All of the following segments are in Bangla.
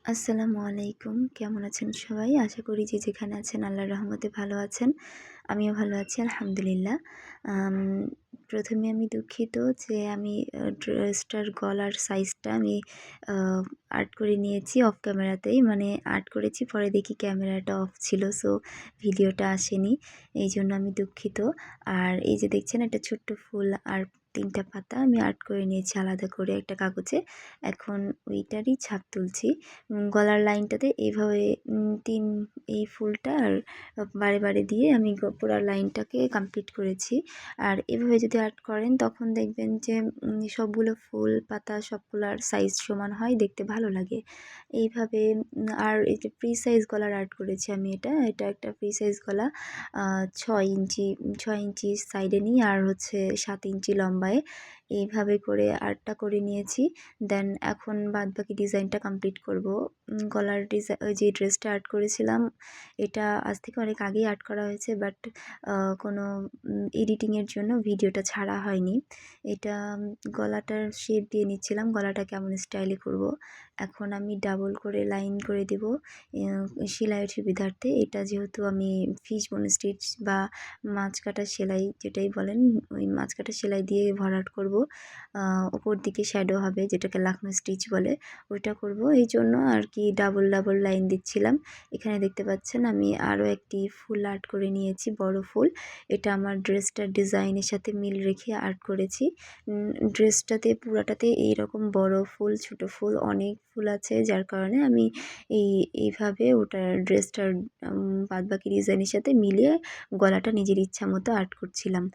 আসসালামু আলাইকুম। কেমন আছেন সবাই? আশা করি যে যেখানে আছেন আল্লাহর রহমতে ভালো আছেন। আমিও ভালো আছি আলহামদুলিল্লাহ। আম ১ম এ আমি দুঃখিত যে আমি ড্রেসটার গলার সাইজটা আমি আ আর্ট করে নিয়েছি অফ ক্যামেরাতেই। মানে আর্ট করেছি, পরে দেখি ক্যামেরাটা অফ ছিল। সো ভিডিওটা আসেনি। এইজন্য আমি দুঃখিত। আর এই যে দেখছেন একটা ছোট্ট ফুল আর ৩ টা পাতা আমি আর্ট করে নিয়েছি আলাদা করে একটা কাগজে। এখন ওইটারই ছাপ তুলছি। গলার লাইনটাতে এইভাবে ৩ এই ফুলটা আর বারে দিয়ে আমি পুরা লাইনটাকে কমপ্লিট করেছি। আর এভাবে যদি আর্ট করেন তখন দেখবেন যে সবগুলো ফুল পাতা সবগুলার সাইজ সমান হয়, দেখতে ভালো লাগে। এইভাবে আর এই যে ফ্রি সাইজ গলার আর্ট করেছি আমি এটা একটা ফ্রি সাইজ গলা ৬ ইঞ্চি ৬ ইঞ্চি সাইডে নিয়ে আর হচ্ছে ৭ ইঞ্চি লম্বায় এইভাবে করে আর্টটা করে নিয়েছি। দেন এখন বাদবাকি ডিজাইনটা কমপ্লিট করব। গলার ওই যে ড্রেসটা আর্ট করেছিলাম এটা আজ থেকে অনেক আগেই আর্ট করা হয়েছে, বাট কোনো এডিটিংয়ের জন্য ভিডিওটা ছাড়া হয়নি। এটা গলাটার শেপ দিয়ে নিচ্ছিলাম, গলাটা কেমন স্টাইলে করব। এখন আমি ডাবল করে লাইন করে দেব সেলাইয়ের সুবিধার্থে। এটা যেহেতু আমি ফিশ বোন স্টিচ বা মাছ কাটা সেলাই যেটাই বলেন, ওই মাছ কাটা সেলাই দিয়ে ভরাট করব। উপর দিকে শ্যাডো হবে যেটাকে লাখনো স্টিচ বলে, ওইটা করব। এই জন্য আর কি ডাবল লাইন দিচ্ছিলাম। এখানে দেখতে পাচ্ছেন আমি আরও একটি ফুল আর্ট করে নিয়েছি, বড় ফুল। এটা আমার ড্রেসটার ডিজাইনের সাথে মিল রেখে আর্ট করেছি। ড্রেসটাতে পুরাটাতে এইরকম বড় ফুল ছোট ফুল অনেক ফুল আছে, যার কারণে আমি এইভাবে ওটার ড্রেসটার বাদবাকি ডিজাইনের সাথে মিলিয়ে গলাটা নিজের ইচ্ছা মতো আর্ট করছিলাম।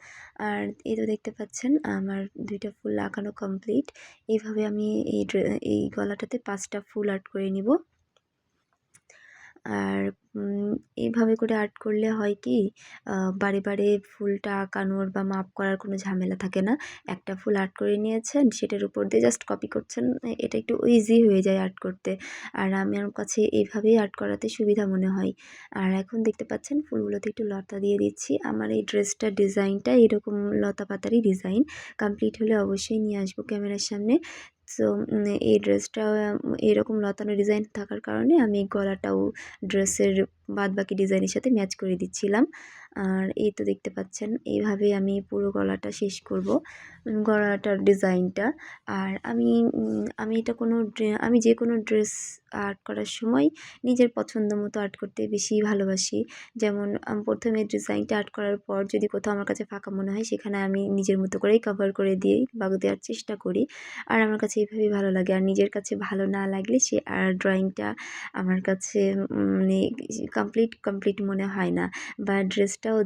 আর এই তো দেখতে পাচ্ছেন আমার ২টা ফুল লাগানো কমপ্লিট। এইভাবে আমি এই গলাটাতে ৫টা ফুল আর্ট করে নিব। আর এইভাবে করে আর্ট করলে হয় কি, বারে ফুলটা আঁকানোর বা মাপ করার কোনো ঝামেলা থাকে না। একটা ফুল আর্ট করে নিয়েছেন, সেটার উপর দিয়ে জাস্ট কপি করছেন। এটা একটু ইজি হয়ে যায় আর্ট করতে। আর আমার কাছে এইভাবেই আর্ট করাতে সুবিধা মনে হয়। আর এখন দেখতে পাচ্ছেন ফুলগুলোতে একটু লতা দিয়ে দিচ্ছি। আমার এই ড্রেসটার ডিজাইনটা এরকম লতা পাতারই ডিজাইন। কমপ্লিট হলে অবশ্যই নিয়ে আসবো ক্যামেরার সামনে। সো এই ড্রেসটা এরকম লতানো ডিজাইন থাকার কারণে আমি গলাটাও ড্রেসের বাদবাকি ডিজাইনের সাথে ম্যাচ করে দিচ্ছিলাম। আর এই তো দেখতে পাচ্ছেন এইভাবে আমি পুরো গলাটা শেষ করব, গলাটার ডিজাইনটা। আর আমি এটা আমি যে কোনো ড্রেস আর্ট করার সময় নিজের পছন্দ মতো আর্ট করতে বেশি ভালোবাসি। যেমন প্রথমে ডিজাইনটা আর্ট করার পর যদি কোথাও আমার কাছে ফাঁকা মনে হয়, সেখানে আমি নিজের মতো করেই কভার করে দিই বা দেওয়ার চেষ্টা করি। আর আমার কাছে এইভাবেই ভালো লাগে। আর নিজের কাছে ভালো না লাগলে সে ড্রয়িংটা আমার কাছে মানে কমপ্লিট মনে হয় না, বা ড্রেসটাও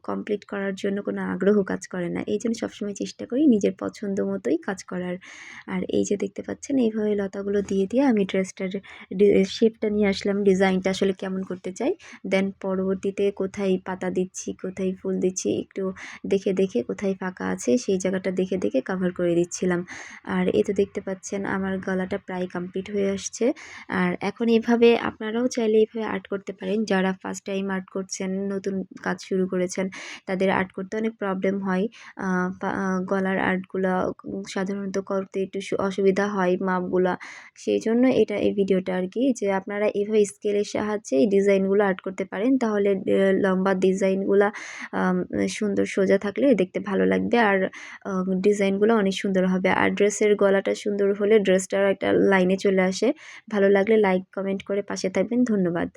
কমপ্লিট করার জন্য কোনো আগ্রহ কাজ করে না। এই জন্য সবসময় চেষ্টা করি নিজের পছন্দ মতোই কাজ করার। আর এই যে দেখতে পাচ্ছেন এইভাবে লতাগুলো দিয়ে আমি ড্রেসটার শেপটা নিয়ে আসলাম, ডিজাইনটা আসলে কেমন করতে চাই। দেন পরবর্তীতে কোথায় পাতা দিচ্ছি, কোথায় ফুল দিচ্ছি একটু দেখে কোথায় ফাঁকা আছে সেই জায়গাটা দেখে কভার করে দিচ্ছিলাম। আর এই তো দেখতে পাচ্ছেন আমার গলাটা প্রায় কমপ্লিট হয়ে আসছে। আর এখন এভাবে আপনারাও চাইলে এইভাবে আর্ট করতে পারেন। যারা ফার্স্ট টাইম আর্ট করছেন, নতুন কাজ শুরু করেছেন, তাদের আর্ট করতে অনেক প্রবলেম হয়। গলার আর্টগুলা সাধারণত করতে একটু অসুবিধা হয় মাপগুলা। সেই জন্য এই ভিডিওটা আর কি, যে আপনারা এভাবে স্কেলের সাহায্যে এই ডিজাইনগুলো আর্ট করতে পারেন। তাহলে লম্বা ডিজাইনগুলা সুন্দর সোজা থাকলে দেখতে ভালো লাগবে। আর ডিজাইনগুলো অনেক সুন্দর হবে। আর ড্রেসের গলাটা সুন্দর হলে ড্রেসটার একটা লাইনে চলে আসে। ভালো লাগলে লাইক কমেন্ট করে পাশে থাকবেন। ধন্যবাদ।